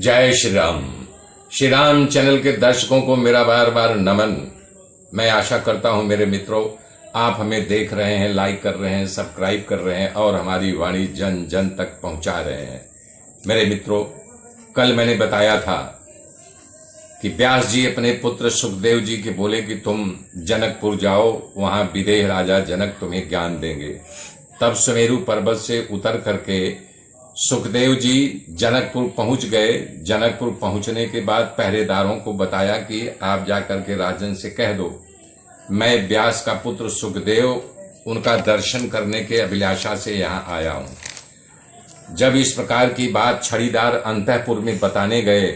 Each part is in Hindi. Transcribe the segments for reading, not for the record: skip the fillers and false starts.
जय श्री राम। श्री राम चैनल के दर्शकों को मेरा बार बार नमन। मैं आशा करता हूं मेरे मित्रों, आप हमें देख रहे हैं, लाइक कर रहे हैं, सब्सक्राइब कर रहे हैं और हमारी वाणी जन जन तक पहुंचा रहे हैं। मेरे मित्रों, कल मैंने बताया था कि व्यास जी अपने पुत्र सुखदेव जी के बोले कि तुम जनकपुर जाओ, वहां विदेह राजा जनक तुम्हें ज्ञान देंगे। तब सुमेरु पर्वत से उतर करके सुखदेव जी जनकपुर पहुंच गए। जनकपुर पहुंचने के बाद पहरेदारों को बताया कि आप जाकर के राजन से कह दो, मैं व्यास का पुत्र सुखदेव उनका दर्शन करने के अभिलाषा से यहाँ आया हूँ। जब इस प्रकार की बात छड़ीदार अंतःपुर में बताने गए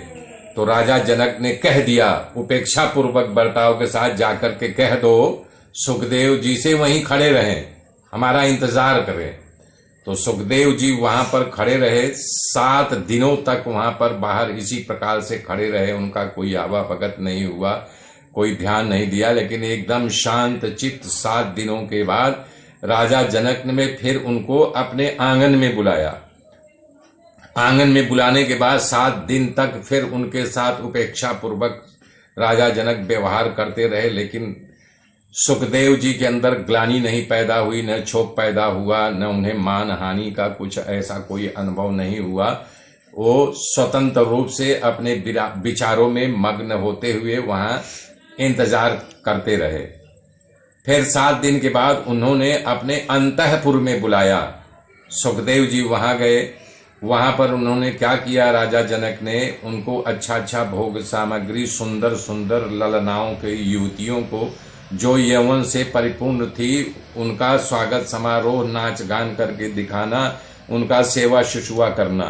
तो राजा जनक ने कह दिया, उपेक्षा पूर्वक बर्ताव के साथ जाकर के कह दो सुखदेव जी से वहीं खड़े रहें, हमारा इंतजार करें। तो सुखदेव जी वहां पर खड़े रहे। 7 दिनों तक वहां पर बाहर इसी प्रकार से खड़े रहे। उनका कोई आवाभगत नहीं हुआ, कोई ध्यान नहीं दिया, लेकिन एकदम शांत चित्त 7 दिनों के बाद राजा जनक ने फिर उनको अपने आंगन में बुलाया। आंगन में बुलाने के बाद 7 दिन तक फिर उनके साथ उपेक्षा पूर्वक राजा जनक व्यवहार करते रहे, लेकिन सुखदेव जी के अंदर ग्लानि नहीं पैदा हुई, न क्षोभ पैदा हुआ, न उन्हें मान हानि का कुछ ऐसा कोई अनुभव नहीं हुआ। वो स्वतंत्र रूप से अपने विचारों में मग्न होते हुए वहां इंतजार करते रहे। फिर 7 दिन के बाद उन्होंने अपने अंतःपुर में बुलाया। सुखदेव जी वहां गए। वहां पर उन्होंने क्या किया, राजा जनक ने उनको अच्छा भोग सामग्री, सुंदर सुंदर ललनाओं के युवतियों को जो यौवन से परिपूर्ण थी, उनका स्वागत समारोह नाच गान करके दिखाना, उनका सेवा शुश्रूषा करना।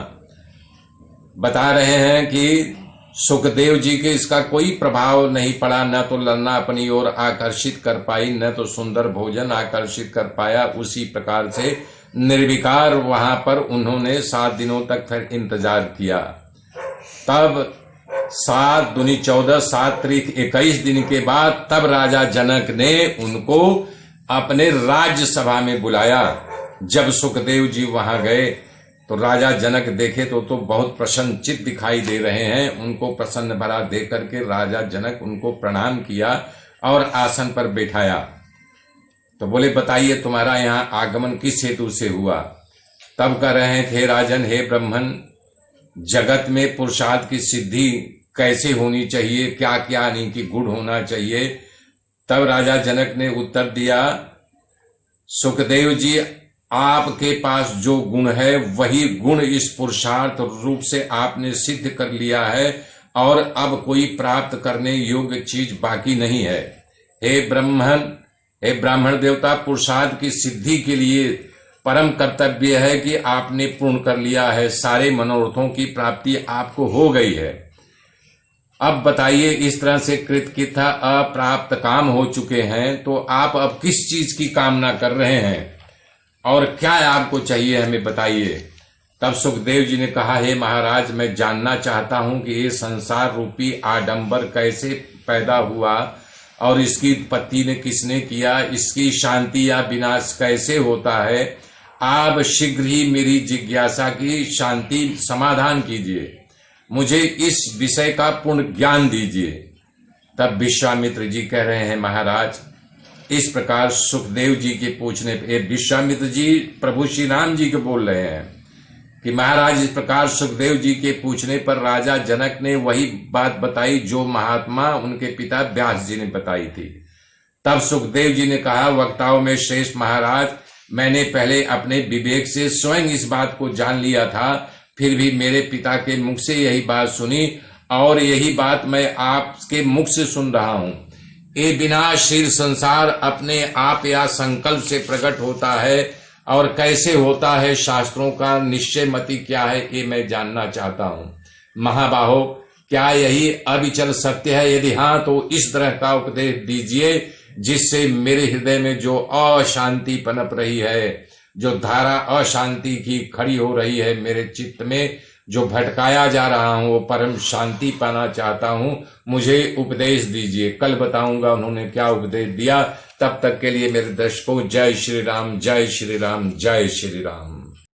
बता रहे हैं कि सुखदेव जी के इसका कोई प्रभाव नहीं पड़ा, न तो ललना अपनी ओर आकर्षित कर पाई, न तो सुंदर भोजन आकर्षित कर पाया। उसी प्रकार से निर्विकार वहां पर उन्होंने 7 दिनों तक फिर इंतजार किया। तब 7 दूनी 14, 7 त्रिक 21 दिन के बाद तब राजा जनक ने उनको अपने राज्यसभा में बुलाया। जब सुखदेव जी वहां गए तो राजा जनक देखे तो बहुत प्रसन्नचित्त दिखाई दे रहे हैं। उनको प्रसन्न भरा देख करके राजा जनक उनको प्रणाम किया और आसन पर बैठाया। तो बोले, बताइए तुम्हारा यहाँ आगमन किस हेतु से हुआ? तब कह रहे थे, राजन हे ब्राह्मण, जगत में पुरुषार्थ की सिद्धि कैसे होनी चाहिए, क्या क्या नीति गुण होना चाहिए। तब राजा जनक ने उत्तर दिया, सुखदेव जी आपके पास जो गुण है वही गुण इस पुरुषार्थ रूप से आपने सिद्ध कर लिया है और अब कोई प्राप्त करने योग्य चीज बाकी नहीं है। हे ब्राह्मण देवता, पुरुषार्थ की सिद्धि के लिए परम कर्तव्य है कि आपने पूर्ण कर लिया है, सारे मनोरथों की प्राप्ति आपको हो गई है। अब बताइए, इस तरह से कृतकृत्य अप्राप्त काम हो चुके हैं, तो आप अब किस चीज की कामना कर रहे हैं और क्या आपको चाहिए, हमें बताइए। तब सुखदेव जी ने कहा, हे महाराज, मैं जानना चाहता हूं कि ये संसार रूपी आडंबर कैसे पैदा हुआ और इसकी उत्पत्ति ने किसने किया, इसकी शांति या विनाश कैसे होता है। आप शीघ्र ही मेरी जिज्ञासा की शांति समाधान कीजिए, मुझे इस विषय का पूर्ण ज्ञान दीजिए। तब विश्वामित्र जी कह रहे हैं, महाराज, इस प्रकार सुखदेव जी के पूछने पर विश्वामित्र जी प्रभु श्री राम जी को बोल रहे हैं कि महाराज, इस प्रकार सुखदेव जी के पूछने पर राजा जनक ने वही बात बताई जो महात्मा उनके पिता व्यास जी ने बताई थी। तब सुखदेव जी ने कहा, वक्ताओं में श्रेष्ठ महाराज, मैंने पहले अपने विवेक से स्वयं इस बात को जान लिया था, फिर भी मेरे पिता के मुख से यही बात सुनी और यही बात मैं आपके मुख से सुन रहा हूं। ये विनाशशील संसार अपने आप या संकल्प से प्रकट होता है और कैसे होता है, शास्त्रों का निश्चय मति क्या है, ये मैं जानना चाहता हूं। महाबाहो, क्या यही अविचल सत्य है? यदि हाँ, तो इस तरह का उपदेश दीजिए जिससे मेरे हृदय में जो अशांति पनप रही है, जो धारा अशांति की खड़ी हो रही है, मेरे चित्त में जो भटकाया जा रहा हूं, वो परम शांति पाना चाहता हूं, मुझे उपदेश दीजिए। कल बताऊंगा उन्होंने क्या उपदेश दिया। तब तक के लिए मेरे दर्शकों, जय श्री राम, जय श्री राम, जय श्री राम।